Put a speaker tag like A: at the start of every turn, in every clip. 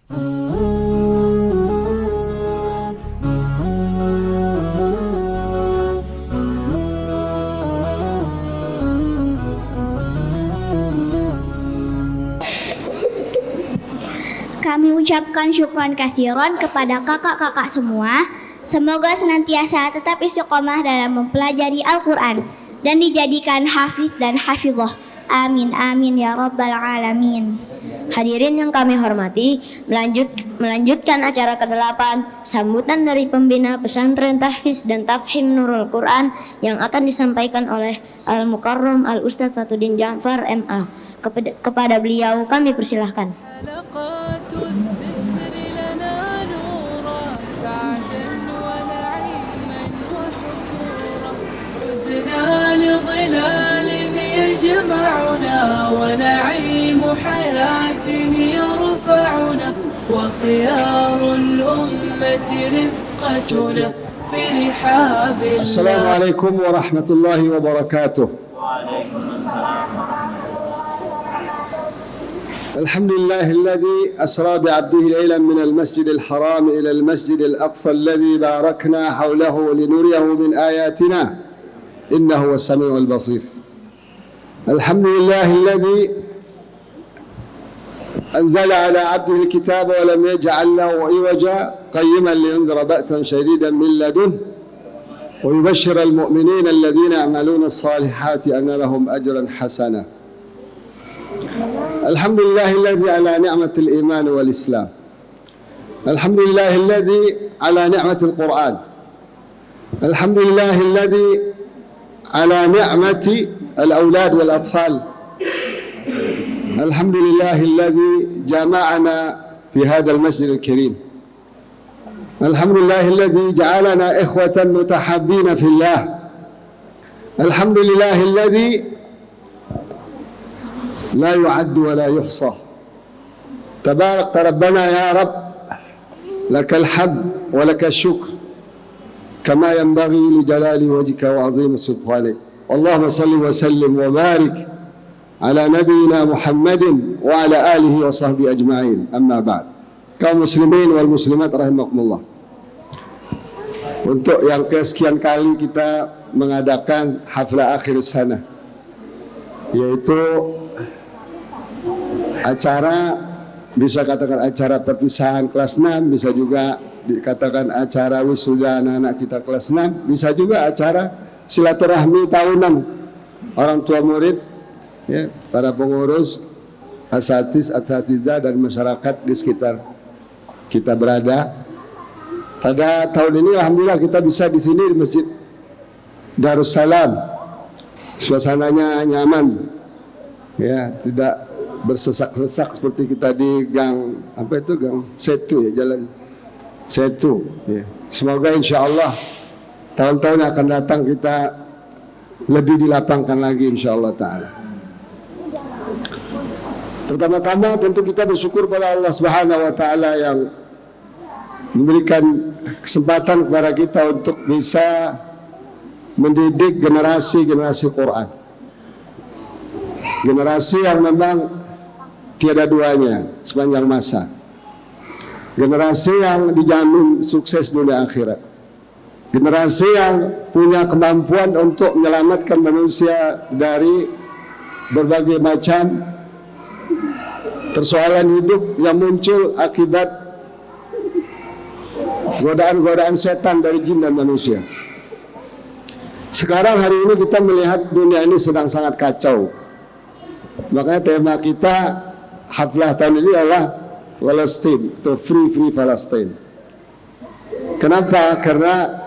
A: Kami ucapkan syukran katsiran kepada kakak-kakak semua. Semoga senantiasa tetap istiqomah dalam mempelajari Al-Quran dan dijadikan hafiz dan hafizah. Amin amin ya rabbal alamin.
B: Hadirin yang kami hormati, melanjutkan acara ke-8 sambutan dari pembina pesantren tahfiz dan tafhim Nurul Quran yang akan disampaikan oleh Al-Mukarram Al-Ustadz Fatuddin Ja'far MA. Kepada beliau kami persilahkan.
C: لظلال يجمعنا ونعيم حياة يرفعنا وخيار الأمة رفقتنا في رحاب الله.
D: السلام عليكم ورحمة الله وبركاته. الحمد لله الذي أسرى بعبده ليلا من المسجد الحرام إلى المسجد الأقصى الذي باركنا حوله لنريه من آياتنا إنه هو السميع البصير. الحمد لله الذي أنزل على عبده الكتاب ولم يجعل له عوجا قيما لينذر بأسا شديدا من لدنه ويبشر المؤمنين الذين يعملون الصالحات أن لهم أجرا حسنا. الحمد لله الذي على نعمة الإيمان والإسلام. الحمد لله الذي على نعمة القرآن. الحمد لله الذي على نعمة الأولاد والأطفال. الحمد لله الذي جمعنا في هذا المسجد الكريم. الحمد لله الذي جعلنا إخوة متحابين في الله. الحمد لله الذي لا يعد ولا يحصى. تبارك ربنا يا رب، لك الحمد ولك الشكر كما ينبغي لجلال وجهك وعظيم سلطانك. اللهم صل وسلم وبارك على نبينا محمد وعلى آله وصحبه أجمعين. أما بعد. Kaum muslimin wal muslimat rahimakumullah. Untuk yang kesekian kali kita mengadakan haflah akhir sana, yaitu acara, bisa katakan acara perpisahan kelas 6, bisa juga dikatakan acara wisuda anak-anak kita kelas 6, bisa juga acara silaturahmi tahunan orang tua murid, ya, para pengurus, asatidzah dan masyarakat di sekitar kita berada. Pada tahun ini alhamdulillah kita bisa di sini di Masjid Darussalam. Suasananya nyaman, ya, tidak bersesak-sesak seperti kita di gang gang Setu, ya, jalan Setu, ya. Semoga insya Allah tahun-tahun yang akan datang kita lebih dilapangkan lagi insya Allah ta'ala. Pertama-tama tentu kita bersyukur pada Allah Subhanahu wa ta'ala yang memberikan kesempatan kepada kita untuk bisa mendidik generasi Quran. Generasi yang memang tiada duanya sepanjang masa. Generasi yang dijamin sukses dunia akhirat. Generasi yang punya kemampuan untuk menyelamatkan manusia dari berbagai macam persoalan hidup yang muncul akibat godaan-godaan setan dari jin dan manusia. Sekarang hari ini kita melihat dunia ini sedang sangat kacau. Makanya tema kita haflah tahun ini adalah Palestine, atau Free Palestine. Kenapa? Karena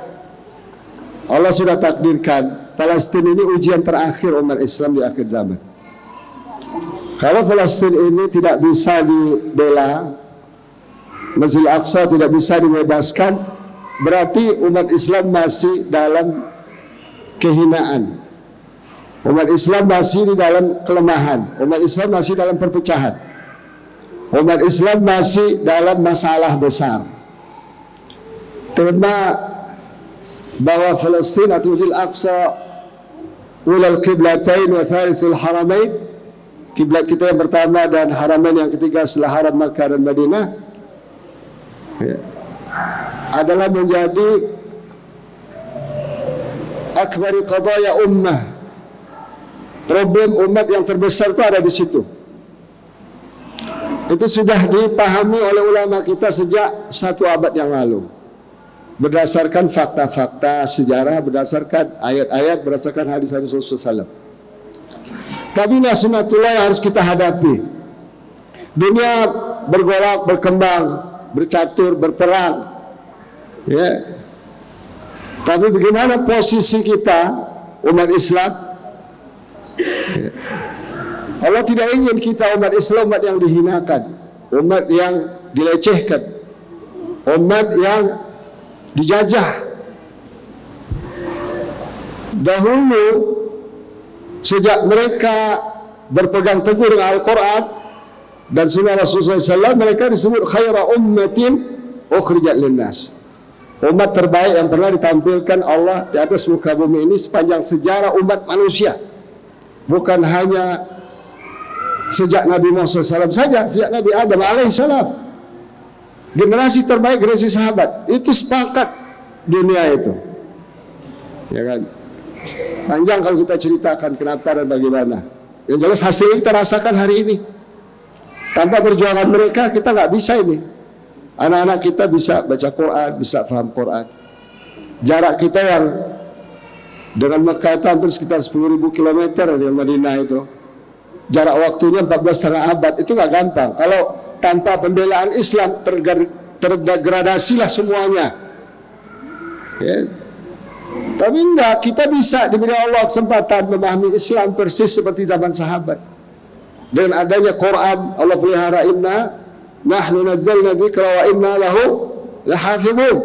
D: Allah sudah takdirkan Palestina ini ujian terakhir umat Islam di akhir zaman. Kalau Palestina ini tidak bisa dibela, Masjidil Aqsa tidak bisa dibebaskan, berarti umat Islam masih dalam kehinaan. Umat Islam masih di dalam kelemahan. Umat Islam masih dalam perpecahan. Umat Islam masih dalam masalah besar. Tema bahwa Palestina atau Masjidil Aqsa ulal qiblatain wa thalithul haramain, kiblat kita yang pertama dan haramain yang ketiga setelah haram Makkah dan Madinah, ya, adalah menjadi akbari qadaya ummah. Problem umat yang terbesar itu ada di situ. Itu sudah dipahami oleh ulama kita sejak 1 abad yang lalu, berdasarkan fakta-fakta sejarah, berdasarkan ayat-ayat, berdasarkan hadis-hadis Rasulullah SAW. Tapi ini sunnatullah yang harus kita hadapi. Dunia bergolak, berkembang, bercatur, berperang, ya. Tapi bagaimana posisi kita umat Islam? Ya. Allah tidak ingin kita umat Islam umat yang dihinakan, umat yang dilecehkan, umat yang dijajah. Dahulu sejak mereka berpegang teguh dengan Al-Quran dan sunnah Rasulullah SAW, mereka disebut khaira ummatin ukhrijat linnas, umat terbaik yang pernah ditampilkan Allah di atas muka bumi ini sepanjang sejarah umat manusia. Bukan hanya sejak Nabi Muhammad SAW saja, sejak Nabi Adam alaihissalam, generasi terbaik, generasi sahabat, itu sepakat dunia itu, ya kan. Panjang kalau kita ceritakan kenapa dan bagaimana. Yang jelas hasil kita rasakan hari ini. Tanpa perjuangan mereka kita nggak bisa ini. Anak-anak kita bisa baca Quran, bisa paham Quran. Jarak kita yang dengan Mekah itu hampir sekitar 10.000 km dari Madinah itu, jarak waktunya 14,5 abad, itu nggak gampang. Kalau tanpa pembelaan Islam terdegradasilah semuanya, ya. Tapi enggak, kita bisa diberi Allah kesempatan memahami Islam persis seperti zaman sahabat. Dengan adanya Quran, Allah pelihara, inna nahnu nazzalna dzikra wa inna lahu lahafizun.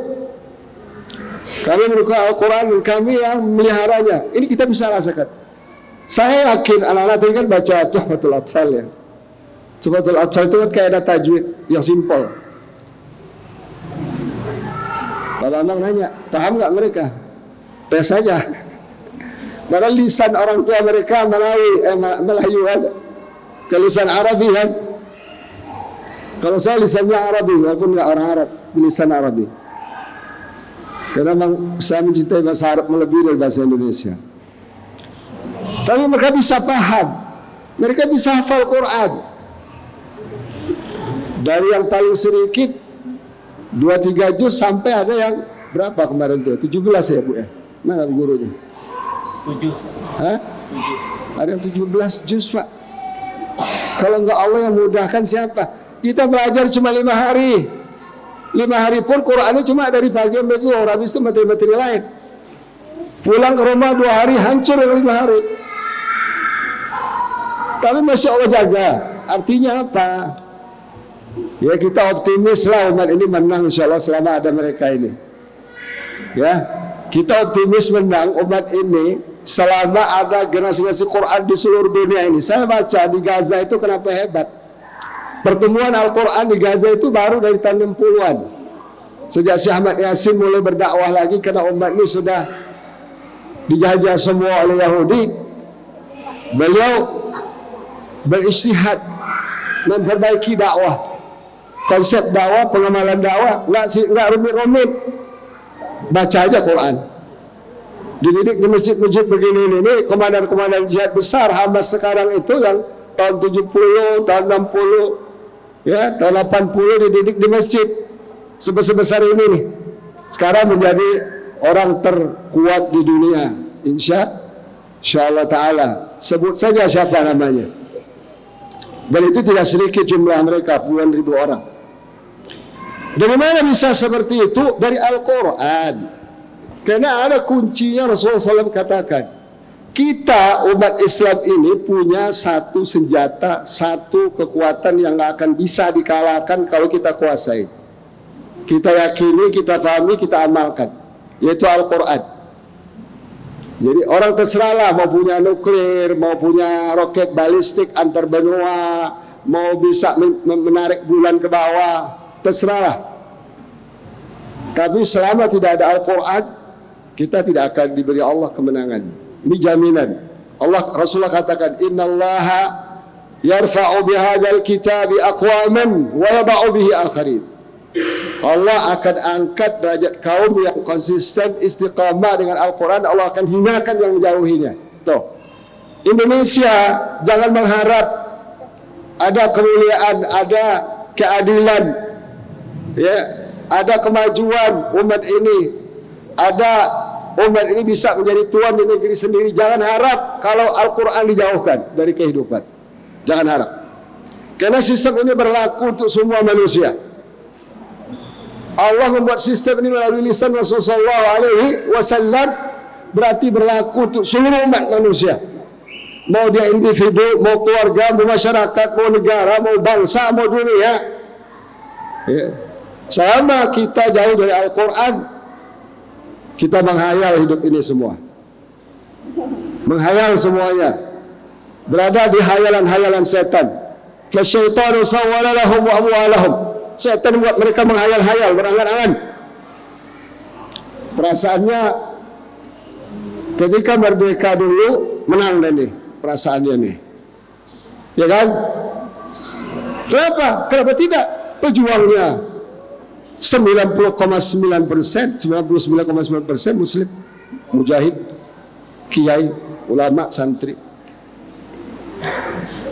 D: Kami menukar Al-Quran dan kami yang meliharanya. Ini kita bisa rasakan. Saya yakin anak-anak tadi kan baca Tuhfatul Atfal, ya. Tuhfatul Atfal itu kan kayak ada tajwid yang simpel. Pak Bambang nanya, paham nggak mereka? Tes saja. Padahal lisan orang tua mereka Melayu kan, ke lisan Arabi kan. Kalau saya lisannya Arabi, walaupun nggak orang Arab, lisan Arabi. Karena memang saya mencintai bahasa Arab melebihi dari bahasa Indonesia. Tapi mereka bisa paham, mereka bisa hafal Quran. Dari yang paling sedikit 2-3 juz sampai ada yang berapa kemarin tuh? 17 ya Bu ya? Mana gurunya?
E: 7.
D: Hah? 7. Ada yang 17 juz Pak. Kalau enggak Allah yang mudahkan siapa? Kita belajar cuma 5 hari. 5 hari pun Qurannya cuma dari pagi sampai zuhur, habis itu materi-materi lain. Pulang ke rumah 2 hari hancur yang 5 hari. Tapi masya Allah jaga. Artinya apa? Ya kita optimis lah umat ini menang insya Allah selama ada mereka ini. Ya, kita optimis menang umat ini selama ada generasi Quran di seluruh dunia ini. Saya baca di Gaza itu kenapa hebat. Pertemuan Al-Quran di Gaza itu baru dari tahun 60-an. Sejak Syekh Ahmad Yasin mulai berdakwah lagi, karena umat ini sudah dijajah semua oleh Yahudi. Beliau berijtihad memperbaiki dakwah, konsep dakwah, pengamalan dakwah, nggak rumit-rumit. Baca aja Quran. Dididik di masjid-masjid begini ini, komandan-komandan jihad besar Hamas sekarang itu yang tahun 70, tahun 60, ya, tahun 80 dididik di masjid sebesar ini nih. Sekarang menjadi orang terkuat di dunia. Insya Allah Ta'ala. Sebut saja siapa namanya. Dan itu tidak sedikit jumlah mereka, puluhan ribu orang. Dari mana bisa seperti itu? Dari Al-Quran. Karena ada kuncinya. Rasulullah SAW katakan, kita umat Islam ini punya satu senjata, satu kekuatan yang gak akan bisa dikalahkan kalau kita kuasai. Kita yakini, kita pahami, kita amalkan, yaitu Al-Quran. Jadi orang terserahlah mau punya nuklir, mau punya roket balistik antar benua, mau bisa menarik bulan ke bawah, terserahlah. Tapi selama tidak ada Al-Quran, kita tidak akan diberi Allah kemenangan. Ini jaminan. Rasulullah katakan, Innallaha yarfa'u bihadzal kitabi aqwaman wa yada'u bihi akharin. Allah akan angkat derajat kaum yang konsisten istiqamah dengan Al-Quran. Allah akan hinakan yang menjauhinya. Tuh, Indonesia jangan mengharap ada kemuliaan, ada keadilan, ya, ada kemajuan umat ini, ada umat ini bisa menjadi tuan di negeri sendiri. Jangan harap kalau Al-Quran dijauhkan dari kehidupan. Jangan harap. Karena sistem ini berlaku untuk semua manusia. Allah membuat sistem ini melalui lisan Rasulullah SAW, berarti berlaku untuk seluruh umat manusia. Mau dia individu, mau keluarga, mau masyarakat, mau negara, mau bangsa, mau dunia, ya. Sama kita jauh dari Al-Quran, kita menghayal hidup ini semua, menghayal semuanya, berada di hayalan-hayalan setan. Fasyaitanu sawwala lahum wa amwalahum. Setan buat mereka menghayal-hayal, berangan-angan. Perasaannya ketika merdeka dulu menang deh nih perasaannya nih, ya kan? Kenapa tidak? Pejuangnya 99,9%, 99,9% Muslim, mujahid, kiai, ulama, santri.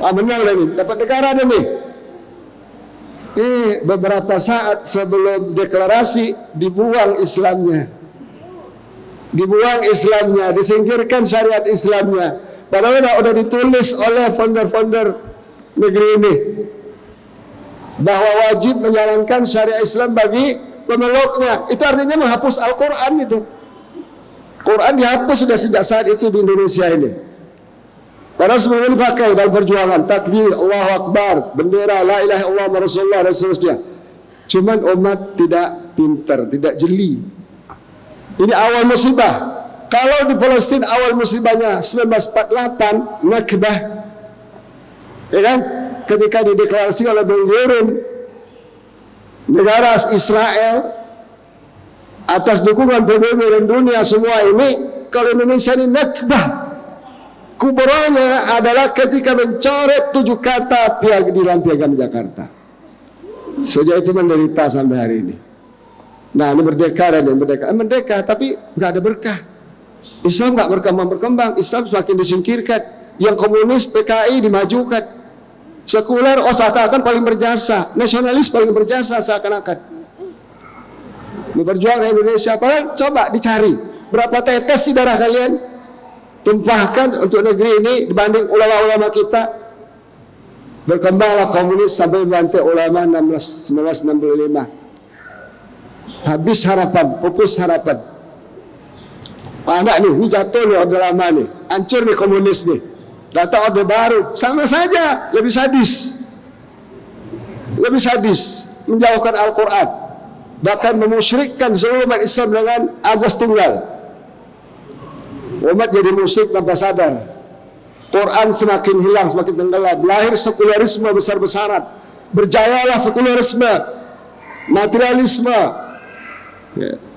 D: Menang deh nih, dapat negara deh nih. Beberapa saat sebelum deklarasi dibuang Islamnya, disingkirkan syariat Islamnya. Padahal sudah ditulis oleh founder-founder negeri ini bahwa wajib menjalankan syariat Islam bagi pemeluknya. Itu artinya menghapus Al-Quran itu. Quran dihapus sudah sejak saat itu di Indonesia ini. Padahal sebelumnya dipakai dalam perjuangan, takbir, Allahu Akbar, bendera, la ilaha illallah, Rasulullah, dan seterusnya. Cuman umat tidak pintar, tidak jeli. Ini awal musibah. Kalau di Palestina awal musibahnya 1948, Nakbah, ya kan? Ketika dideklarasi oleh Ben Gurion, negara Israel atas dukungan PBB dan dunia semua ini, kalau Indonesia ini Nakbah. Kuburanya adalah ketika mencoret 7 kata di dalam piagam Jakarta. Sejak itu menderita sampai hari ini. Nah, ini merdeka dan merdeka, tapi nggak ada berkah. Islam nggak berkembang, Islam semakin disingkirkan. Yang komunis PKI dimajukan, sekuler seakan-akan paling berjasa, nasionalis paling berjasa seakan-akan. Memperjuangkan Indonesia, padahal coba dicari berapa tetes di darah kalian tumpahkan untuk negeri ini dibanding ulama-ulama kita. Berkembanglah komunis sampai membantai ulama 1965. Habis harapan, pupus harapan. Anak nih, ini jatuh nih orde lama nih, hancur nih komunis nih, datang orde baru, sama saja, lebih sadis, menjauhkan Al-Quran, bahkan memusyrikkan seluruh umat Islam dengan azas tunggal. Umat jadi musyrik tanpa sadar. Quran semakin hilang, semakin tenggelam. Lahir sekularisme besar-besaran. Berjayalah sekularisme, materialisme,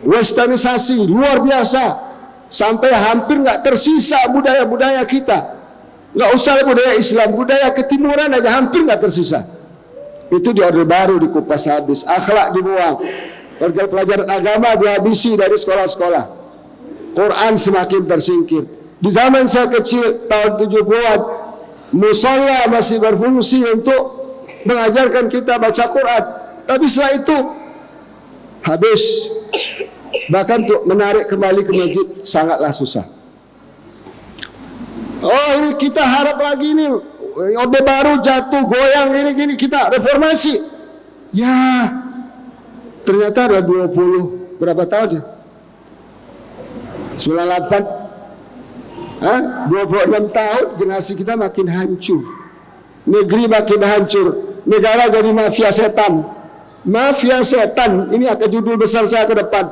D: westernisasi luar biasa, sampai hampir nggak tersisa budaya-budaya kita. Nggak usah budaya Islam, budaya ketimuran aja hampir nggak tersisa. Itu di orde baru dikupas habis, akhlak dibuang, pelajaran agama dihabisi dari sekolah-sekolah. Quran semakin tersingkir. Di zaman saya kecil tahun 70-an, musola masih berfungsi untuk mengajarkan kita baca Quran. Tapi setelah itu habis. Bahkan untuk menarik kembali ke masjid sangatlah susah. Oh, ini kita harap lagi ini orde baru jatuh, goyang gini kita reformasi. Ya, ternyata ada 20 berapa tahun ya? 98, 26 tahun generasi kita makin hancur, negeri makin hancur, negara jadi mafia setan. Mafia setan ini akan judul besar saya ke depan.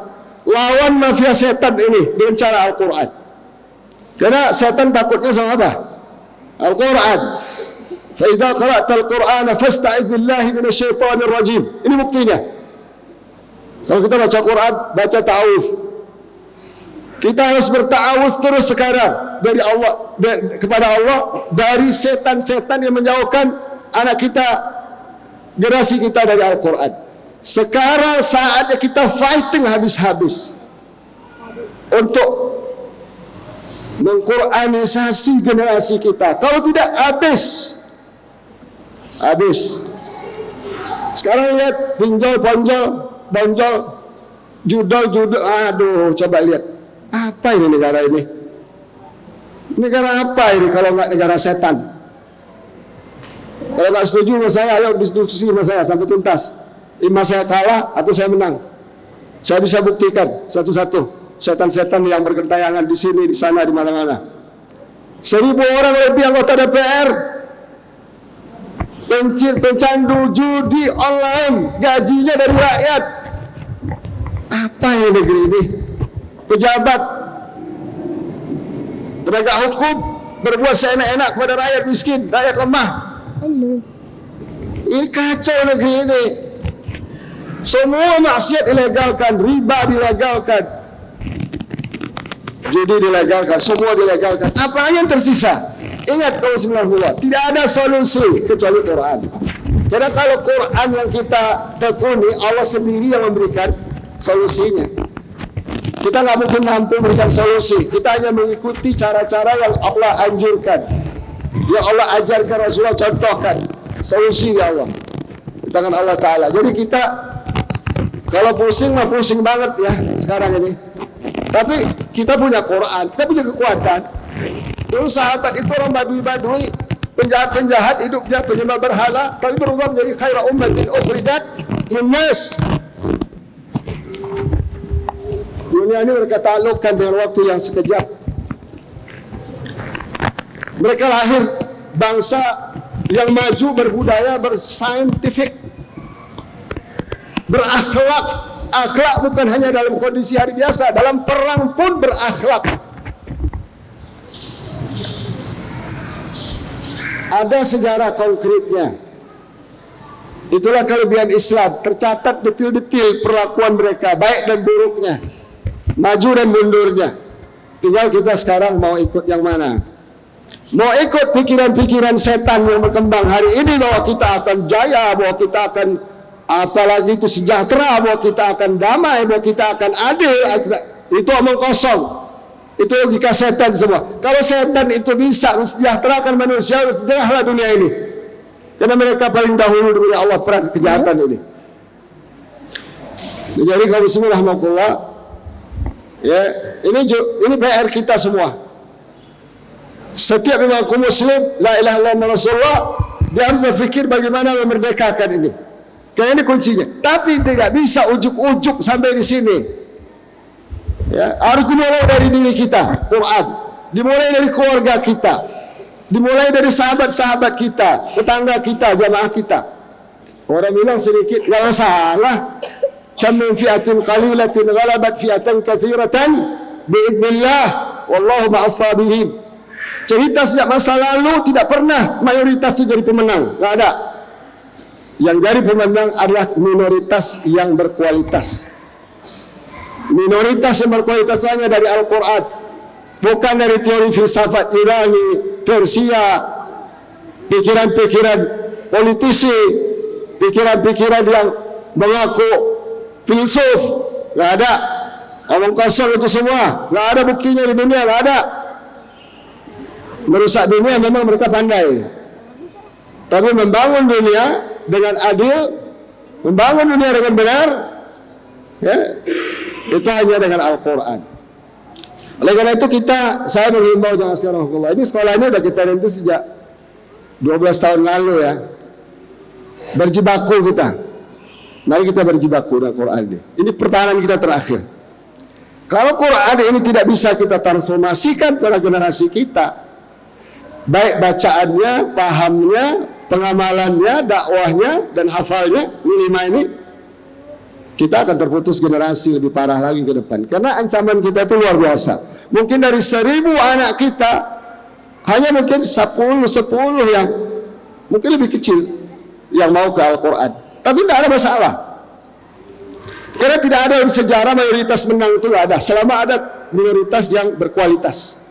D: Lawan mafia setan ini dengan cara Al-Quran. Karena setan takutnya sama apa? Al-Quran. Fa idza qara'tal Qur'ana fasta'idz billahi minasyaitonir rajim. Ini buktinya. Kalau kita baca Quran, baca ta'awudz. Kita harus berta'awudz terus sekarang dari Allah, kepada Allah, dari setan-setan yang menjauhkan anak kita, generasi kita dari Al-Quran. Sekarang saatnya kita fighting habis-habis untuk mengquranisasi generasi kita. Kalau tidak, habis. Sekarang lihat pinjol, bonjol, judol. Aduh, coba lihat. Apa ini negara ini? Negara apa ini kalau nggak negara setan? Kalau nggak setuju sama saya, ayo diskusi sama saya sampai tuntas. Ima saya kalah atau saya menang. Saya bisa buktikan satu-satu setan-setan yang bergentayangan di sini, di sana, di mana-mana. 1.000 orang lebih anggota DPR pencandu judi online, gajinya dari rakyat. Apa ini negeri ini? Pejabat, penegak hukum berbuat seenak-enak kepada rakyat miskin, rakyat lemah. Ini kacau negeri ini. Semua maksiat dilegalkan, riba dilegalkan, judi dilegalkan, semua dilegalkan. Apa yang tersisa? Ingat tahun 90, tidak ada solusi kecuali Quran. Karena kalau Quran yang kita tekuni, Allah sendiri yang memberikan solusinya. Kita nggak mungkin mampu memberikan solusi. Kita hanya mengikuti cara-cara yang Allah anjurkan, yang Allah ajarkan, Rasulullah contohkan. Solusi ya Allah di tangan Allah Ta'ala. Jadi kita kalau pusing mah pusing banget ya sekarang ini. Tapi kita punya Quran, kita punya kekuatan. Dulu sahabat itu orang badui, penjahat-penjahat hidupnya, penyembah berhala, tapi berubah menjadi khaira ummatin ukhrijat linnas. Dunia ini mereka taklukkan dengan waktu yang sekejap. Mereka lahir bangsa yang maju, berbudaya, bersaintifik, berakhlak. Akhlak bukan hanya dalam kondisi hari biasa, dalam perang pun berakhlak. Ada sejarah konkretnya. Itulah kelebihan Islam, tercatat detil-detil perlakuan mereka, baik dan buruknya, maju dan mundurnya. Tinggal kita sekarang mau ikut yang mana. Mau ikut pikiran-pikiran setan yang berkembang hari ini bahwa kita akan jaya, bahwa kita akan apalagi itu sejahtera, bahwa kita akan damai, bahwa kita akan adil, itu omong kosong. Itu logika setan semua. Kalau setan itu bisa mensejahterakan manusia, sejahteralah dunia ini. Karena mereka paling dahulu diberi Allah peran kejahatan ini. Jadi kalau bismillahirrahmanirrahim, ya, ini PR kita semua. Setiap mengaku muslim, la ilaha illallah Rasulullah, dia harus berfikir bagaimana memerdekakan ini. Karena ini kuncinya. Tapi tidak bisa ujuk-ujuk sampai di sini. Ya, harus dimulai dari diri kita, Quran. Dimulai dari keluarga kita. Dimulai dari sahabat-sahabat kita, tetangga kita, jamaah kita. Orang bilang sedikit, gak masalah. Kam min fi'atin qalilatin ghalabat fi'atan katsiratan bi'idznillah wallahu ma'as sabirin. Cerita sejak masa lalu tidak pernah mayoritas itu jadi pemenang, nggak ada. Yang jadi pemenang adalah minoritas yang berkualitas. Minoritas yang berkualitas hanya dari Al-Quran, bukan dari teori filsafat Yunani, Persia, pikiran-pikiran politisi, pikiran-pikiran yang mengaku filsuf. Nggak ada. Omong kosong itu semua, nggak ada buktinya di dunia, nggak ada. Merusak dunia memang mereka pandai, tapi membangun dunia dengan adil, membangun dunia dengan benar, ya, itu hanya dengan Al-Quran. Oleh karena itu saya menghimbau jangan sekarang ini sekolah ini sudah kita rintis sejak 12 tahun lalu ya. Berjibaku kita. Mari kita berjibaku dengan Quran ini. Ini pertahanan kita terakhir. Kalau Quran ini tidak bisa kita transformasikan pada generasi kita, baik bacaannya, pahamnya, pengamalannya, dakwahnya, dan hafalnya, ini 5 ini, kita akan terputus generasi lebih parah lagi ke depan. Karena ancaman kita itu luar biasa. Mungkin dari 1.000 anak kita, hanya mungkin 10 yang mungkin lebih kecil yang mau ke Al-Quran. Tapi tidak ada masalah. Karena tidak ada dalam sejarah mayoritas menang itu tidak ada. Selama ada minoritas yang berkualitas.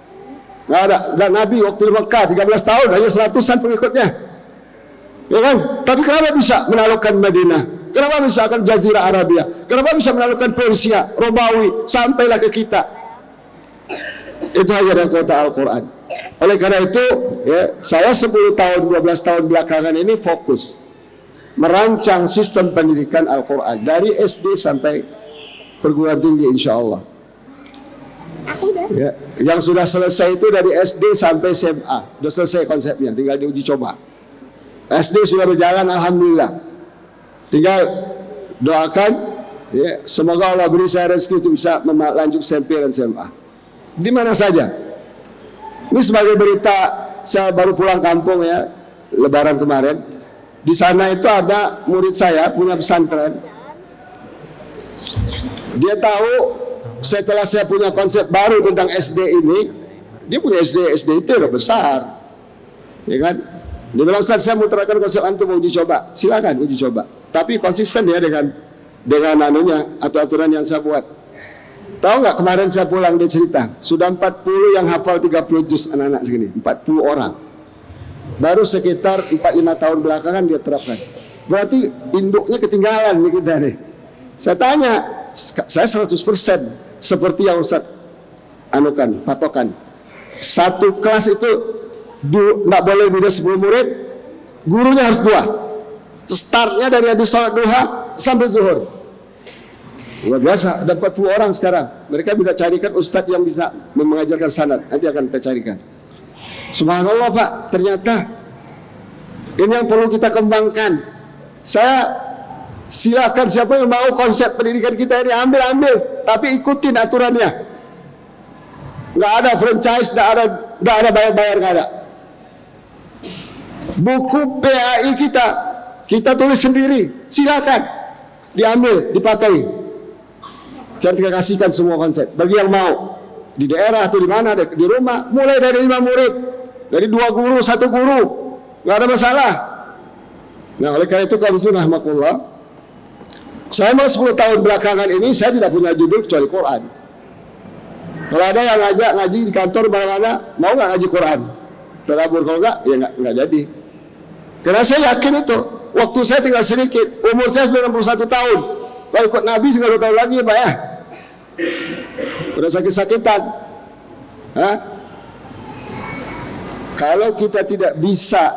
D: Nggak ada. Dan Nabi waktu di Mekah 13 tahun hanya 100-an pengikutnya, ya kan? Tapi kenapa bisa menaklukkan Madinah? Kenapa misalkan Jazirah Arabia? Kenapa bisa menaklukkan Persia, Romawi, sampailah ke kita? Itu hanya dari kota Al-Quran. Oleh karena itu, ya, saya 10 tahun, 12 tahun belakangan ini fokus merancang sistem pendidikan Al-Quran dari SD sampai perguruan tinggi, insya Allah. Ya, yang sudah selesai itu dari SD sampai SMA, sudah selesai konsepnya, tinggal diuji coba. SD sudah berjalan, alhamdulillah. Tinggal doakan, ya, semoga Allah beri saya rezeki untuk bisa melanjut SMP dan SMA. Di mana saja. Ini sebagai berita, saya baru pulang kampung ya, Lebaran kemarin. Di sana itu ada murid saya punya pesantren. Dia tahu setelah saya punya konsep baru tentang SD ini, dia punya SD itu udah besar, ya kan? Dia bilang, Ustaz, saya mau terapkan konsep antum, uji coba. Silakan uji coba. Tapi konsisten ya dengan anunya atau aturan yang saya buat. Tahu nggak kemarin saya pulang dia cerita, sudah 40 yang hafal 30 juz anak-anak segini, 40 orang. Baru sekitar 4-5 tahun belakangan dia terapkan. Berarti induknya ketinggalan nih kita nih. Saya tanya, saya 100% seperti yang Ustaz anukan, patokan. Satu kelas itu nggak boleh lebih dari 10 murid, gurunya harus 2. Startnya dari habis sholat duha sampai zuhur. Luar biasa, ada 40 orang sekarang. Mereka bisa carikan ustadz yang bisa mengajarkan sanad. Nanti akan kita carikan. Subhanallah Pak, ternyata ini yang perlu kita kembangkan. Saya silakan siapa yang mau konsep pendidikan kita ini ambil, tapi ikutin aturannya. Nggak ada franchise, nggak ada bayar-bayar, nggak ada. Buku PAI kita tulis sendiri, silakan diambil, dipakai. Dan kita kasihkan semua konsep bagi yang mau di daerah atau di mana, di rumah, mulai dari 5 murid, dari 2 guru, 1 guru, nggak ada masalah. Nah, oleh karena itu kaum muslimin rahimakumullah, saya mau 10 tahun belakangan ini saya tidak punya judul kecuali Quran. Kalau ada yang ngajak ngaji di kantor mana-mana, mau nggak ngaji Quran? Terabur, kalau nggak, ya nggak jadi. Karena saya yakin itu, waktu saya tinggal sedikit, umur saya 91 tahun. Kalau ikut Nabi juga 2 tahun lagi Pak ya. Udah sakit-sakitan. Kalau kita tidak bisa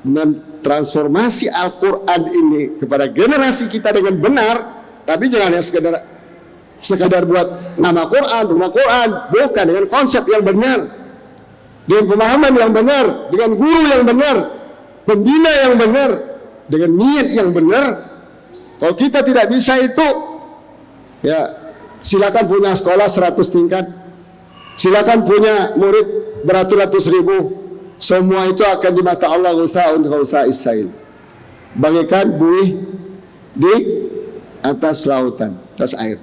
D: mentransformasi Al-Quran ini kepada generasi kita dengan benar, tapi jangan yang sekadar buat nama Quran, rumah Quran, bukan, dengan konsep yang benar, dengan pemahaman yang benar, dengan guru yang benar, pembina yang benar, dengan niat yang benar. Kalau kita tidak bisa itu, ya silakan punya sekolah 100 tingkat, silakan punya murid beratus-ratus ribu, semua itu akan di mata Allah ghusaun ghusaa'is sail, bagaikan buih di atas lautan, atas air.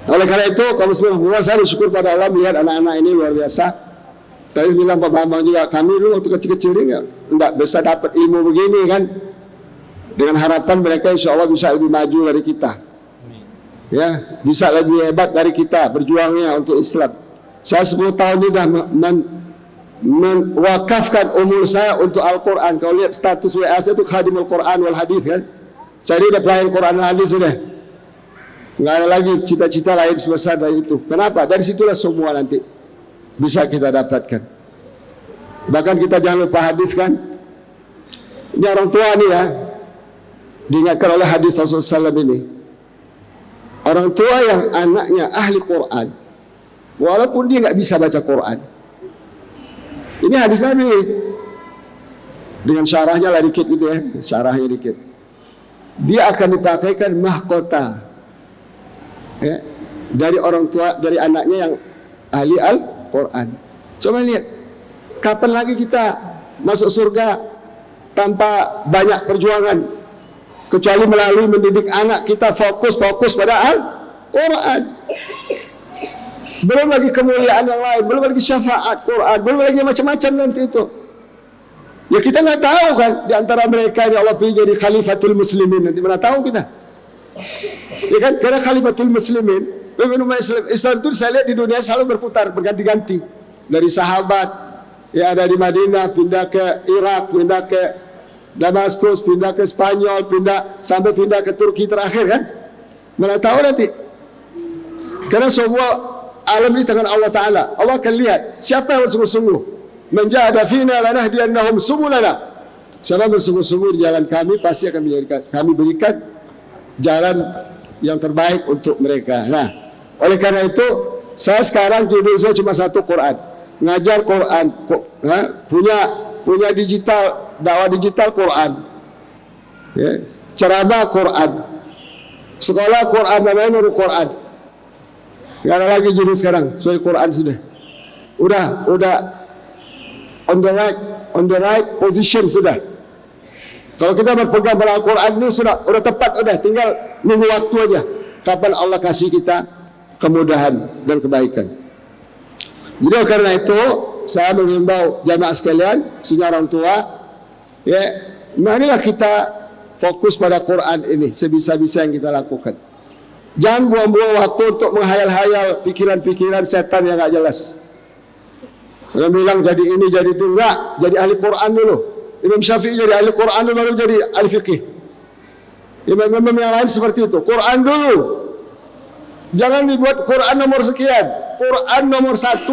D: Oleh karena itu, kaum muslimin, saya bersyukur pada Allah melihat anak-anak ini luar biasa. Tadi bilang Pak Bambang juga, kami dulu waktu kecil-kecil ini enggak bisa dapat ilmu begini kan. Dengan harapan mereka insya Allah bisa lebih maju dari kita, ya, bisa lebih hebat dari kita berjuangnya untuk Islam. Saya 10 tahun ini sudah mewakafkan umur saya untuk Al-Quran. Kalau lihat status WA saya itu khadimul Quran wal hadith kan. Saya udah pelayan Quran dan hadis sudah. Nggak ada lagi cita-cita lain sebesar dari itu. Kenapa? Dari situlah semua nanti bisa kita dapatkan. Bahkan kita jangan lupa hadis kan. Ini orang tua nih ya, diingatkan oleh hadis Rasulullah SAW ini. Orang tua yang anaknya ahli Quran, walaupun dia nggak bisa baca Quran, ini hadis Nabi dengan syarahnya lah dikit gitu ya, syarahnya dikit, dia akan dipakaikan mahkota ya, dari orang tua, dari anaknya yang ahli Al-Quran. Coba lihat, kapan lagi kita masuk surga tanpa banyak perjuangan, kecuali melalui mendidik anak kita fokus pada Al-Quran. Belum lagi kemuliaan yang lain, belum lagi syafaat Quran, belum lagi macam-macam nanti itu. Ya kita nggak tahu kan, di antara mereka yang Allah pilih jadi khalifatul muslimin, nanti mana tahu kita. Ya kan, karena khalifatul muslimin, pemimpin Islam itu saya lihat di dunia selalu berputar, berganti-ganti. Dari sahabat yang ada di Madinah, pindah ke Irak, pindah ke Damaskus, pindah ke Spanyol, sampai pindah ke Turki terakhir kan? Mana tahu nanti. Karena semua alam ini tangan Allah Ta'ala. Allah akan lihat siapa yang bersungguh-sungguh. Man jahada fina lanahdiyannahum subulana. Siapa bersungguh-sungguh di jalan kami, pasti akan menjadikan kami berikan jalan yang terbaik untuk mereka. Nah, oleh karena itu saya sekarang judul saya cuma satu, Quran. Ngajar Quran, punya digital, dakwah digital Quran, ya, ceramah Quran, sekolah Quran, namanya Nurul Quran. Nggak ada lagi judul sekarang, soal Quran sudah. Udah on the right position sudah. Kalau kita berpegang pada Al-Quran ini sudah tepat, tinggal nunggu waktu aja. Kapan Allah kasih kita kemudahan dan kebaikan. Jadi karena itu saya menghimbau jamaah sekalian, khususnya orang tua, ya, marilah kita fokus pada Quran ini sebisa-bisa yang kita lakukan. Jangan buang-buang waktu untuk menghayal-hayal pikiran-pikiran setan yang gak jelas. Orang bilang jadi ini, jadi itu, enggak, jadi ahli Quran dulu. Imam Syafi'i jadi ahli Quran dulu, baru jadi ahli fikih. Imam-imam yang lain seperti itu. Quran dulu. Jangan dibuat Quran nomor sekian, Quran nomor 1.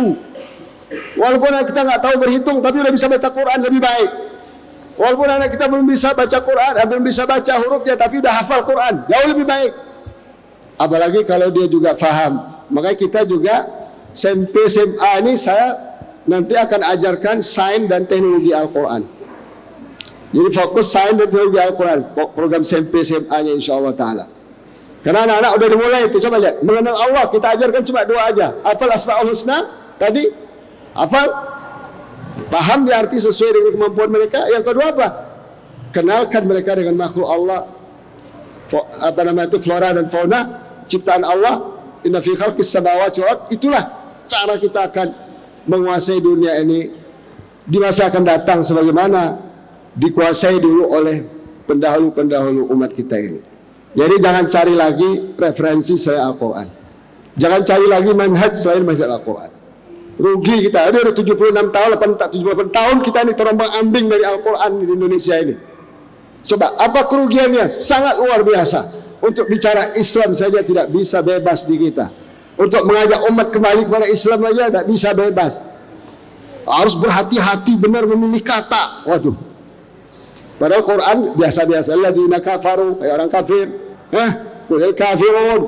D: Walaupun anak kita nggak tahu berhitung, tapi udah bisa baca Quran lebih baik. Walaupun anak kita belum bisa baca Quran, belum bisa baca hurufnya, tapi udah hafal Quran, jauh lebih baik. Apalagi kalau dia juga faham. Makanya kita juga SMP SMA ini saya nanti akan ajarkan sains dan teknologi Al-Quran. Jadi fokus sains dan teknologi Al-Quran, program SMP SMA-nya insyaAllah ta'ala. Karena anak-anak udah dimulai itu, coba lihat. Mengenal Allah, kita ajarkan cuma 2 aja. Hafal Asma'ul Husna, tadi. Hafal. Paham di arti sesuai dengan kemampuan mereka. Yang kedua apa? Kenalkan mereka dengan makhluk Allah. Flora dan fauna, ciptaan Allah. Inna fi khalqis samawati wal ardh. Itulah cara kita akan menguasai dunia ini di masa akan datang, sebagaimana dikuasai dulu oleh pendahulu-pendahulu umat kita ini. Jadi jangan cari lagi referensi selain Al-Quran. Jangan cari lagi manhaj selain manhaj Al-Quran. Rugi kita. Ini udah 76 tahun, 78 tahun kita ini terombang ambing dari Al-Quran di Indonesia ini. Coba, apa kerugiannya? Sangat luar biasa. Untuk bicara Islam saja tidak bisa bebas di kita. Untuk mengajak umat kembali kepada Islam saja tidak bisa bebas. Harus berhati-hati benar memilih kata. Waduh. Padahal Quran biasa-biasa. Alladzina kafaru, kayak orang kafir. Qulil kafirun,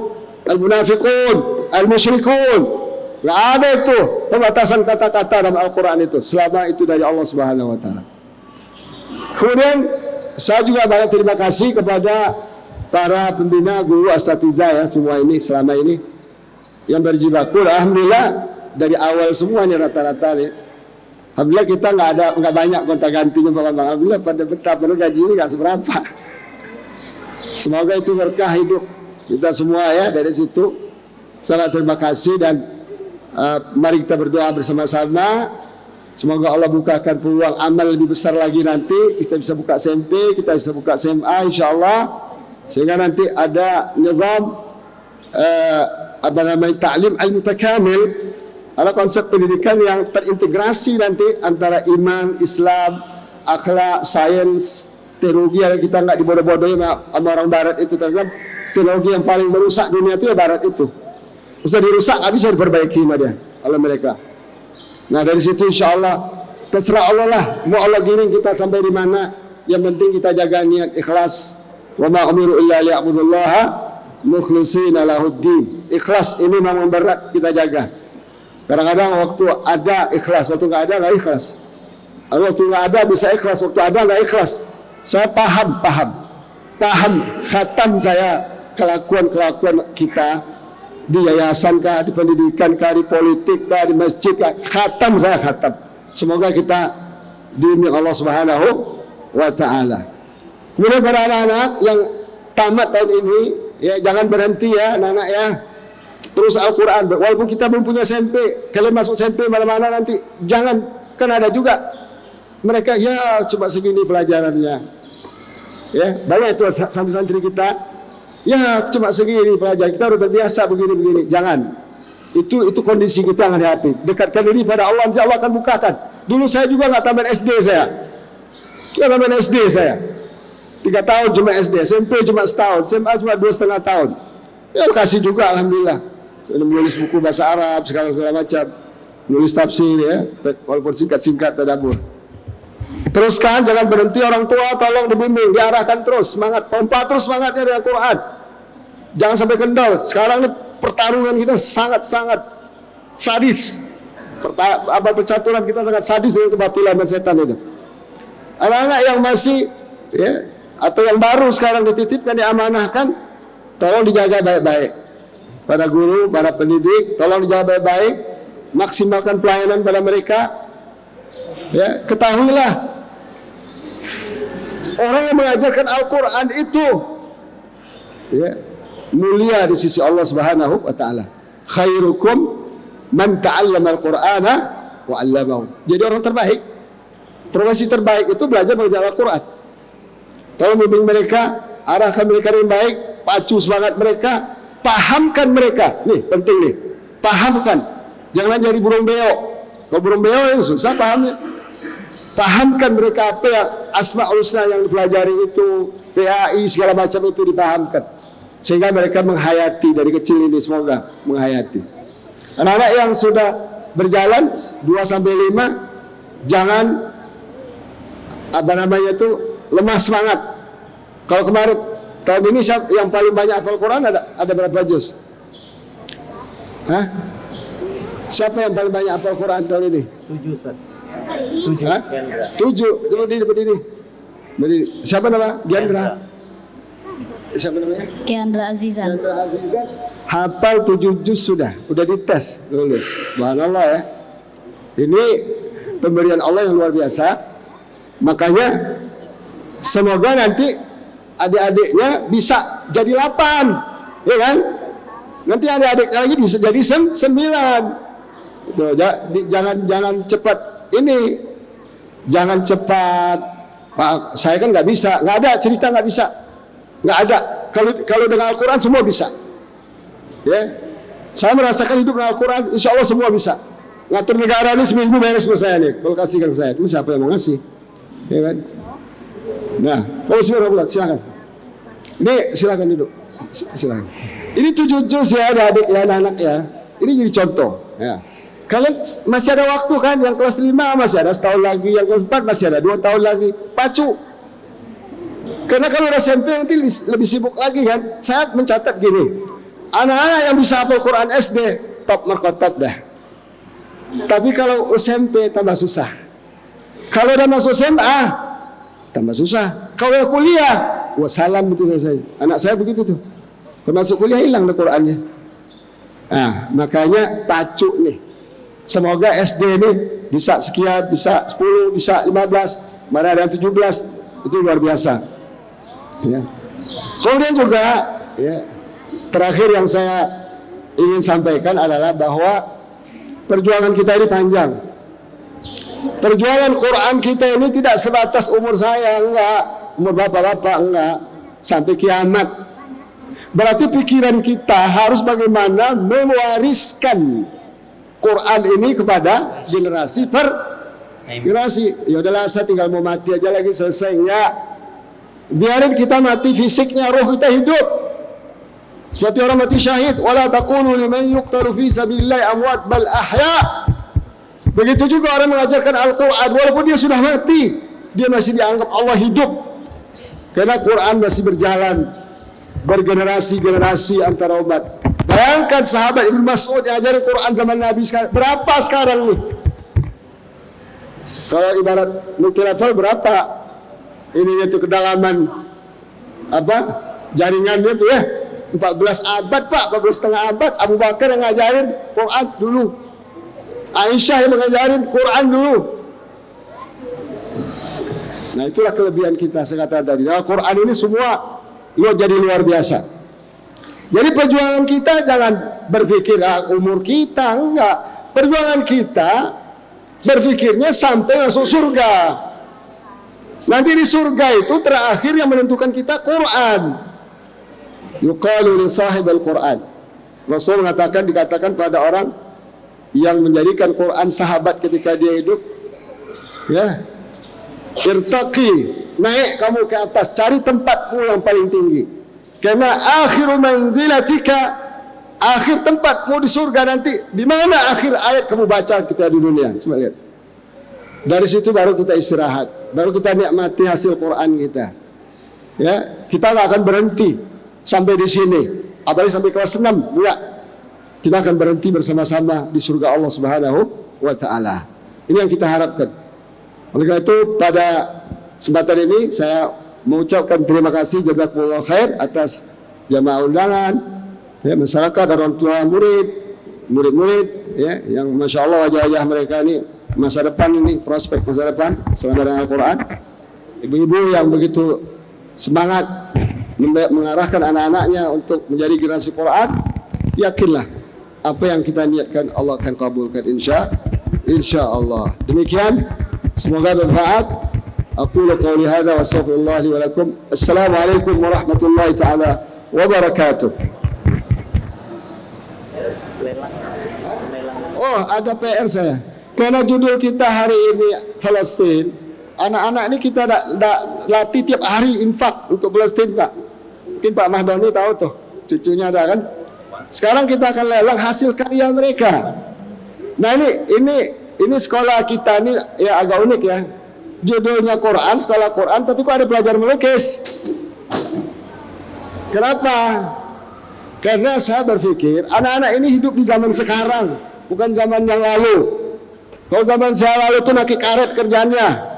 D: al-munafiqun, al-musyrikun. Nggak ada itu pembatasan kata-kata dalam Al-Quran itu, selama itu dari Allah Subhanahu wa Ta'ala. Kemudian saya juga banyak terima kasih kepada para pembina, guru, asatizah ya, semua ini selama ini yang berjibaku. Alhamdulillah dari awal semuanya rata-rata nih. Alhamdulillah kita nggak banyak gonta gantinya Pak Bambang. Alhamdulillah pada betapa gajinya nggak seberapa. Semoga itu berkah hidup kita semua ya dari situ. Sangat terima kasih dan mari kita berdoa bersama-sama. Semoga Allah bukakan peluang amal lebih besar lagi nanti. Kita bisa buka SMP, kita bisa buka SMA insyaAllah. Sehingga nanti ada nizam ta'lim al-mutakamil. Ada konsep pendidikan yang terintegrasi nanti antara iman, Islam, akhlak, sains, teknologi yang kita nggak dibodoh-bodohin sama orang Barat itu. Ternyata teknologi yang paling merusak dunia itu ya Barat itu. Sudah dirusak, nggak bisa diperbaiki sama dia oleh mereka. Nah dari situ insya Allah terserah Allah lah. Mau Allah giring kita sampai di mana. Yang penting kita jaga niat ikhlas. Wa ma umiru illa liya'budullaha mukhlishina lahuddin. Ikhlas ini memang berat kita jaga. Kadang-kadang waktu ada ikhlas, waktu nggak ada nggak ikhlas. Waktu nggak ada bisa ikhlas, waktu ada nggak ikhlas. Saya paham khatam saya kelakuan kita di yayasan kah, di pendidikan kah, di politik kah, di masjid kah, khatam. Semoga kita dibimbing Allah Subhanahu wa Ta'ala. Kemudian para anak-anak yang tamat tahun ini, ya jangan berhenti ya anak-anak ya. Terus Al-Quran, walaupun kita belum punya SMP, kalian masuk SMP mana-mana nanti, jangan, kan ada juga mereka ya cuma segini pelajarannya. Ya, banyak itu santri-santri kita, ya cuma segini pelajaran, kita udah terbiasa begini-begini. Jangan. Itu kondisi kita yang hadapi. Dekatkan diri pada Allah, nanti Allah akan bukakan. Dulu saya juga nggak tamat SD saya. Zaman SD saya 3 tahun cuma SD, SMP cuma setahun, SMA cuma 2,5 tahun. Ya kasih juga alhamdulillah. Menulis buku bahasa Arab segala macam, nulis tafsir ya, walaupun singkat-singkat tadabbur. Teruskan, jangan berhenti. Orang tua tolong dibimbing, diarahkan terus, semangat, pompa terus semangatnya dengan Quran. Jangan sampai kendor. Sekarang ini pertarungan kita sangat-sangat sadis. Percaturan kita sangat sadis dengan kebatilan dan setan itu. Anak-anak yang masih ya, atau yang baru sekarang dititipkan, diamanahkan, tolong dijaga baik-baik. Para guru, para pendidik, tolong dijaga baik-baik, maksimalkan pelayanan pada mereka. Ya, ketahuilah, orang yang mengajarkan Al-Quran itu ya, mulia di sisi Allah Subhanahu wa Ta'ala. Khairukum man ta'allama Al-Qur'ana wa 'allamahu. Jadi orang terbaik, profesi terbaik itu belajar mengajar Al-Quran. Tolong bimbing mereka, arahkan mereka dengan baik, pacu semangat mereka, pahamkan mereka. Nih penting nih, pahamkan. Jangan jadi burung beo. Kalau burung beo itu susah pahamnya. Pahamkan mereka apa yang Asmaul Husna yang dipelajari itu, PAI segala macam itu dipahamkan, sehingga mereka menghayati dari kecil ini. Semoga menghayati. Anak-anak yang sudah berjalan 2-5, jangan lemah semangat. Kalau kemarin, tahun ini yang paling banyak hafal Quran ada berapa juz? Hah? Siapa yang paling banyak hafal Quran tahun ini?
E: 7, Ustaz.
D: 7. Berdiri. Siapa nama? Gendra. Siapa namanya?
F: Kendra Azizan.
D: Gendra Azizan. Hafal 7 juz sudah dites, lulus. Subhanallah ya. Ini pemberian Allah yang luar biasa. Makanya semoga nanti adik-adiknya bisa jadi 8, ya kan? Nanti adik-adik lagi bisa jadi 9. Tuh, jangan cepat ini, jangan cepat. Pak, saya kan nggak bisa, nggak ada cerita nggak bisa, nggak ada. Kalau dengan Al-Quran semua bisa. Ya, saya merasakan hidup dengan Al-Quran, insya Allah semua bisa. Ngatur negara ini seminggu beres sama saya nih. Kalau kasihkan saya, itu siapa yang mau ngasih? Ya kan? Nah, kalau bismillah, silakan. Ini silakan duduk. Silakan. Ini 7 juz ya, adik ya, anak-anak ya. Ini jadi contoh. Ya. Kalian masih ada waktu kan? Yang kelas 5 masih ada setahun lagi, yang kelas 4 masih ada 2 tahun lagi. Pacu. Karena kalau udah SMP nanti lebih sibuk lagi kan. Saya mencatat gini, anak-anak yang bisa hafal Quran SD top markotop dah. Tapi kalau SMP tambah susah. Kalau udah masuk SMA tambah susah. Kalau kuliah, wassalam betul saya. Anak saya begitu tuh. Kalau masuk kuliah hilang deh Qurannya. Nah, makanya pacu nih. Semoga SD ini bisa sekian, bisa 10, bisa 15, mana ada yang 17. Itu luar biasa. Ya. Kemudian juga ya, terakhir yang saya ingin sampaikan adalah bahwa perjuangan kita ini panjang. Perjuangan Quran kita ini tidak sebatas umur saya, enggak, umur bapak-bapak, enggak, sampai kiamat. Berarti pikiran kita harus bagaimana mewariskan Quran ini kepada generasi per generasi. Ya udahlah, saya tinggal mau mati aja lagi, selesai. Enggak, biarin kita mati fisiknya, roh kita hidup. Seperti orang mati syahid, wala taqulu liman yuqtalu fi sabilillah amwat bal ahya. Begitu juga orang mengajarkan Al-Quran, walaupun dia sudah mati, dia masih dianggap Allah hidup. Karena Quran masih berjalan bergenerasi-generasi antara umat. Bayangkan sahabat Ibnu Mas'ud yang ajarin Quran zaman Nabi sekarang, berapa sekarang nih? Kalau ibarat multilafal berapa? Ini itu kedalaman apa? Jaringannya tuh ya. 14 abad Pak, 14 setengah abad. Abu Bakar yang ngajarin Quran dulu. Aisyah yang mengajarin Quran dulu. Nah, itulah kelebihan kita. Saya katakan tadi, Al-Quran ini semua jadi luar biasa. Jadi perjuangan kita jangan berpikir umur kita, enggak. Perjuangan kita berpikirnya sampai masuk surga. Nanti di surga itu terakhir yang menentukan kita Quran. Yuqalu li sahib al-Quran. Rasul dikatakan pada orang yang menjadikan Quran sahabat ketika dia hidup, ya, Irtaqi, naik kamu ke atas, cari tempatmu yang paling tinggi. Karena akhiru manzilatika, akhir tempatmu di surga nanti. Di mana akhir ayat kamu baca kita di dunia? Coba lihat. Dari situ baru kita istirahat, baru kita nikmati hasil Quran kita. Ya, kita nggak akan berhenti sampai di sini. Apalagi sampai kelas 6, enggak. Kita akan berhenti bersama-sama di surga Allah Subhanahu wa taala. Ini yang kita harapkan. Oleh karena itu pada kesempatan ini saya mengucapkan terima kasih jazakumullah khair atas jamaah undangan, ya, masyarakat, orang tua murid-murid, ya, yang masya Allah wajah-wajah mereka ini masa depan ini, prospek masa depan selama dengan Al-Quran. Ibu-ibu yang begitu semangat mengarahkan anak-anaknya untuk menjadi generasi Quran, yakinlah apa yang kita niatkan Allah akan kabulkan insya Allah. Demikian, semoga bermanfaat. Aqulu qawli hadza wa astaghfirullah li wa lakum. Assalamualaikum warahmatullahi taala wabarakatuh. Oh, ada PR saya. Karena judul kita hari ini Palestina, anak-anak ini kita latih tiap hari infak untuk Palestina, Pak. Mungkin Pak Mahdoni tahu tuh, cucunya ada kan. Sekarang kita akan lelang hasil karya mereka. Nah ini sekolah kita ini ya agak unik ya. Judulnya Quran, sekolah Quran, tapi kok ada pelajaran melukis? Kenapa? Karena saya berpikir anak-anak ini hidup di zaman sekarang, bukan zaman yang lalu. Kalau zaman saya lalu itu nakik karet kerjanya,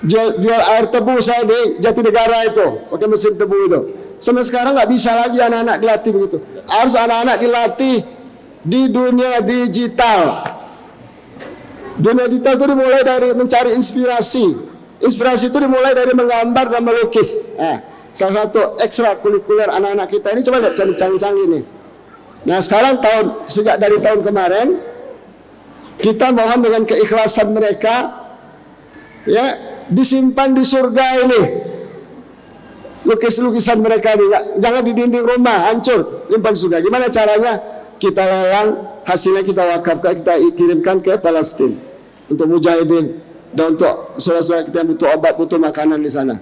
D: jual air tebu saya di Jatinegara itu, pakai mesin tebu itu. Sampai sekarang nggak bisa lagi anak-anak dilatih begitu. Harus anak-anak dilatih di dunia digital. Dunia digital itu dimulai dari mencari inspirasi. Inspirasi itu dimulai dari menggambar dan melukis. Salah satu ekstrakurikuler anak-anak kita ini, coba lihat canggih-canggih nih. Nah sekarang sejak dari tahun kemarin, kita mohon dengan keikhlasan mereka, ya, disimpan di surga ini. Lukis-lukisan mereka ini, jangan di dinding rumah, hancur, simpan surga. Gimana caranya? Kita lelang, hasilnya kita wakafkan, kita kirimkan ke Palestina untuk mujahidin dan untuk saudara-saudara kita yang butuh obat, butuh makanan di sana.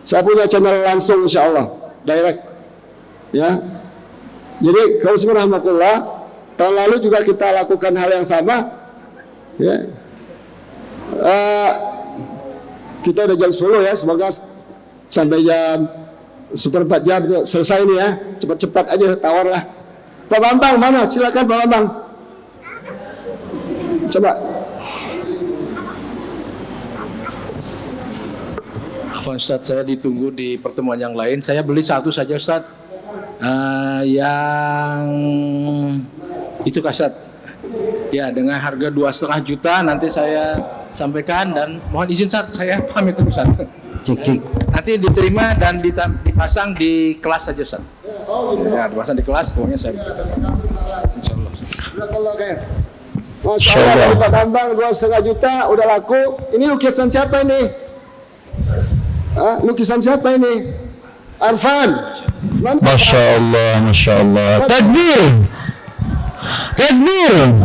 D: Saya punya channel langsung insya Allah, direct, ya. Jadi kalau bismillahirrahmanirrahim, tahun lalu juga kita lakukan hal yang sama, ya. Kita udah jam 10 ya, semoga sampai jam 1/4 jam itu selesai ini ya, cepat-cepat aja tawarlah. Pak Bambang mana? Silakan Pak Bambang. Coba.
E: Apa Ustaz, saya ditunggu di pertemuan yang lain. Saya beli satu saja Ustaz. Yang itu Ustaz. Ya, dengan harga 2,5 juta nanti saya sampaikan dan mohon izin Ustaz, saya pamit Ustaz.
F: Cek.
E: Nanti diterima dan dipasang di kelas saja Ustaz. Ya, dipasang di kelas, pokoknya saya. Insyaallah.
D: Jazakallahu khair. Masya Allah, dari Pak Bambang 2,5 juta udah laku. Ini lukisan siapa ini? Lukisan siapa ini? Arfan.
F: Masya Allah. Takbir.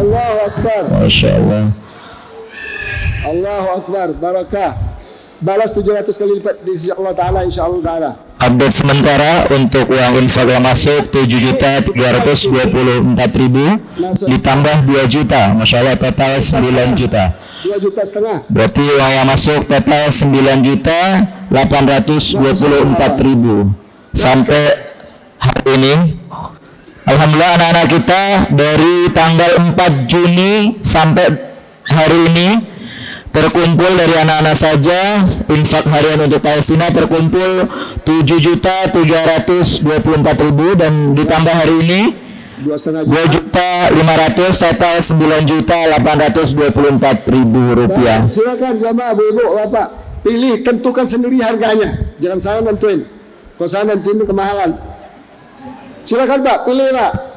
D: Allahu Akbar.
F: Masya Allah.
D: Allahu Akbar. Barakah. Balas 700 kali lipat di sisi Allah Ta'ala, insyaAllah Ta'ala.
F: Update sementara untuk uang infak yang masuk 7.324.000 ditambah 2 juta. Masya Allah, total 9 juta.
D: 2,5 juta.
F: Berarti uang yang masuk total 9.824.000 sampai hari ini. Alhamdulillah anak-anak kita dari tanggal 4 Juni sampai hari ini terkumpul dari anak-anak saja infak harian untuk Palestina terkumpul 7.324.000 dan ditambah hari ini 2.500.000 total 9.824.000 rupiah.
D: Silakan jamaah ibu bapak pilih, tentukan sendiri harganya, jangan saya nentuin. Kalau saya nentuin itu kemahalan. Silakan Pak, pilih Pak.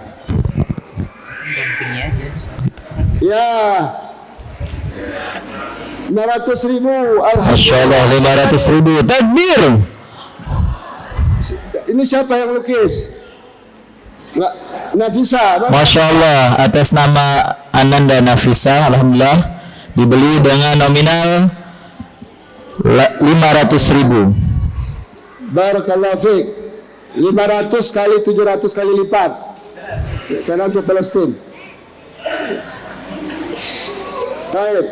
D: Ya, 500.000.
F: Masya Allah, 500.000. Takbir.
D: Ini siapa yang lukis? Nafisa.
F: Masya Allah, atas nama Ananda Nafisa, alhamdulillah dibeli dengan nominal 500.000.
D: Barakallahu fiik. 500 kali 700 kali lipat. Karena untuk Palestin. Baik,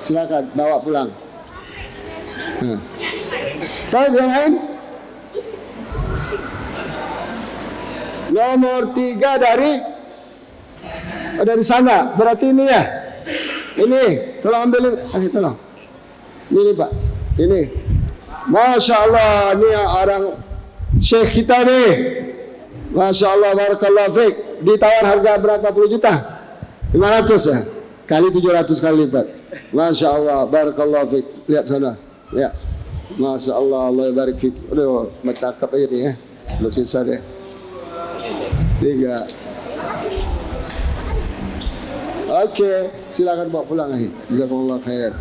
D: silakan bawa pulang. Baik, yang lain? Nomor 3 dari sana. Berarti ini ya. Ini, tolong ambilin. Tolong. Ini Pak. Ini. Masya Allah, ini orang Syekh kita nih. Masya Allah, barakallahu fiik. Ditawar harga berapa puluh juta? 500 ya? Kali 700 kali lipat. Masya Allah, barakallahu fiik. Lihat sana. Ya. Masya Allah, Allah barik fiik. Aduh, cakep aja nih ya. Lukisan ya. 3. Oke, silakan bawa pulang aja. Jazakumullah khair.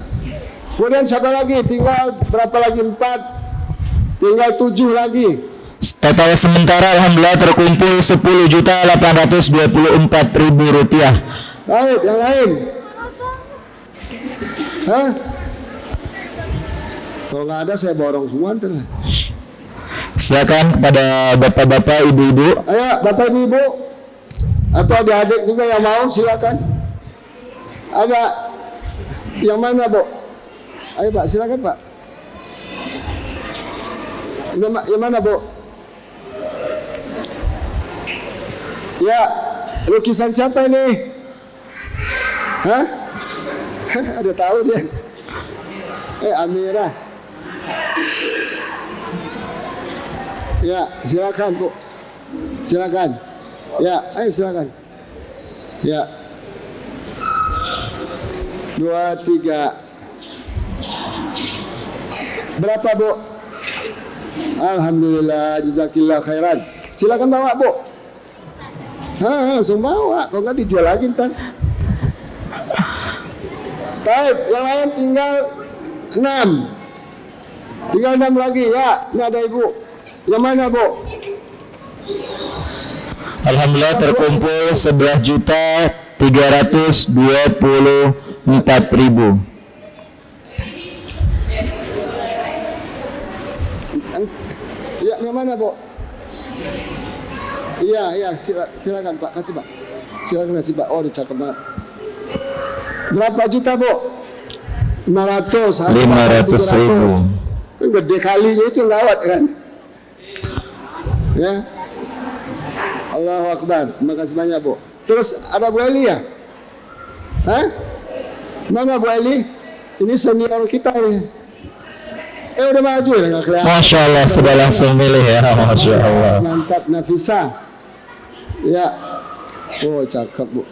D: Kemudian siapa lagi? Tinggal berapa lagi? 4. Tinggal 7 lagi.
F: Total sementara alhamdulillah terkumpul 10.824.000 rupiah.
D: Baik, yang lain? Hah? Kalau nggak ada saya borong semua ntar.
F: Silakan kepada bapak-bapak, ibu-ibu.
D: Ayo, bapak ibu atau adik-adik juga yang mau silakan. Ada yang mana, Bu? Ayo Pak, silakan Pak. Yang mana, Bu? Ya, lukisan siapa ini? Hah? Ada tahu dia? Amirah. Ya, silakan Bu. Silakan. Ya, ayo silakan. Ya. 2, 3. Berapa Bu? Alhamdulillah, jazakillah khairan. Silakan bawa Bu. Langsung bawa, kalau nggak dijual lagi ntar. Baik, yang lain tinggal 6. Tinggal 6 lagi ya. Ini ada ibu. Yang mana Bu?
F: Alhamdulillah terkumpul 11.324.000.
D: Ya, yang mana Bu? Iya, silakan Pak, kasih Pak. Silakan kasih Pak. Oh, cakep banget. Berapa juta Bu? 500.
F: 500.000.
D: Kan gede kalinya itu lawat kan? Ya. Allahu Akbar. Terima kasih banyak Bu. Terus ada Bu Eli ya? Hah? Mana Bu Eli? Ini senior kita nih. Udah maju ya, nggak kelihatan.
F: Masya Allah, sudah langsung milih ya. Masya Allah.
D: Mantap, Nafisa. Ya. Oh, cakep Bu.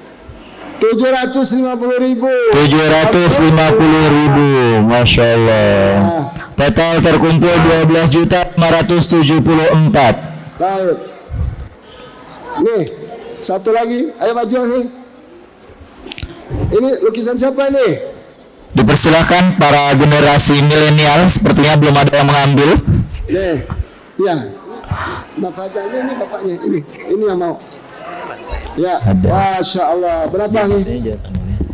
D: 750.000.
F: 750.000. Masya Allah. Total terkumpul 12.574.000.
D: Baik. Nih, satu lagi. Ayo maju nih. Ini lukisan siapa nih?
F: Dipersilakan para generasi milenial, sepertinya belum ada yang mengambil.
D: Nih, ya. Bapaknya ini bapaknya ini yang mau. Ya, Masya Allah. Berapa nih?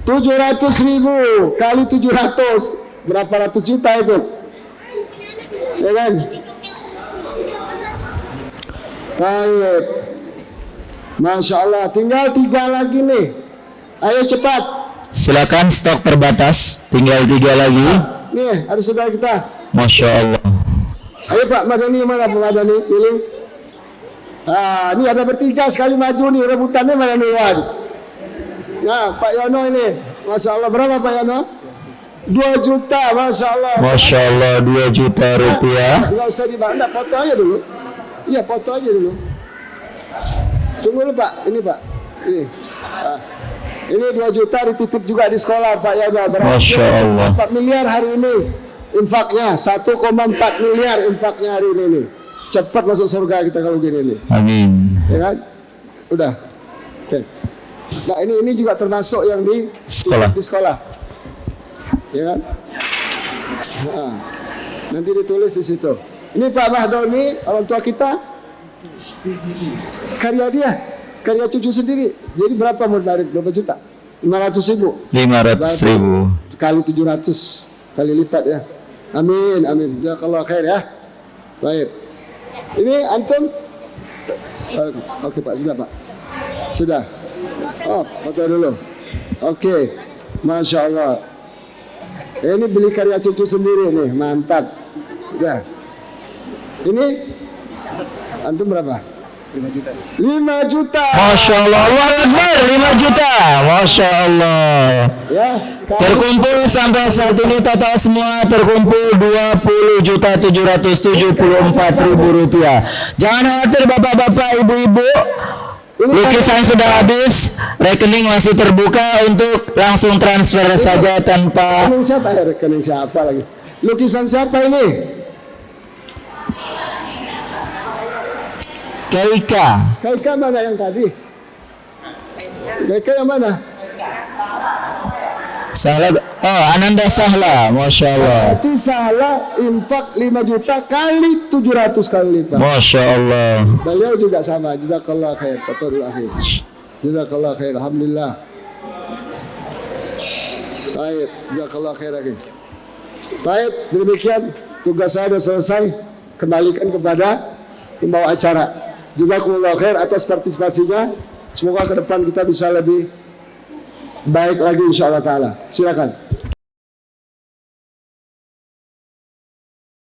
D: 700.000 kali 700. Berapa ratus juta itu? Ya kan? Baik. Masya Allah. Tinggal 3 lagi nih. Ayo cepat.
F: Silakan, stok terbatas, tinggal 3 lagi.
D: Nih, ada saudara kita.
F: Masya Allah.
D: Ayo Pak Madani, mana Pak Madani? Pilih. Ini ada bertiga sekali maju nih, rebutannya mana duluan? Nah, Pak Yono ini. Masya Allah, berapa Pak Yono? 2 juta, Masya Allah.
F: Masya Allah, 2 juta rupiah.
D: Nggak usah dibantah, foto aja dulu. Iya, foto aja dulu. Tunggu dulu Pak, ini Pak. Ini 2 juta dititip juga di sekolah Pak Yono.
F: Masya Allah.
D: 4 miliar hari ini infaknya, 1,4 miliar infaknya hari ini nih. Cepat masuk surga kita kalau gini nih.
F: Amin.
D: Ya kan? Udah. Oke. Nah, ini juga termasuk yang di sekolah. Ya kan? Nah, nanti ditulis di situ. Ini Pak Mahdoni, orang tua kita. Karya dia, karya cucu sendiri. Jadi berapa mudarik? Berapa juta? 500.000.
F: 500.000.
D: Kali 700 kali lipat ya. Amin, amin. Jazakallah khair ya. Baik. Ini antum? Oke Pak, sudah Pak. Sudah. Oh, foto dulu. Oke. Masya Allah. Ini beli karya cucu sendiri nih, mantap. Sudah. Ini antum berapa? 5 juta.
F: Masya Allah, Allahu Akbar, 5 juta. Masya Allah.
D: Ya.
F: Terkumpul sampai saat ini total semua terkumpul 20.774.000 rupiah. Jangan khawatir bapak-bapak, ibu-ibu. Lukisan sudah habis, rekening masih terbuka untuk langsung transfer saja tanpa.
D: Rekening siapa ya? Rekening siapa lagi? Lukisan siapa ini?
F: Keika.
D: Keika mana yang tadi? Keika yang mana?
F: Salah. Oh, Ananda Sahla. Masya Allah.
D: Berarti salah infak 5 juta kali 700 kali lipat.
F: Masya Allah.
D: Beliau juga sama. Jazakallah khair. Fathul akhir. Jazakallah khair. Alhamdulillah. Baik. Jazakallah khair lagi. Baik. Demikian tugas saya sudah selesai. Kembalikan kepada pembawa acara. Jazakumullah khair atas partisipasinya. Semoga ke depan kita bisa lebih baik lagi insyaallah taala. Silakan.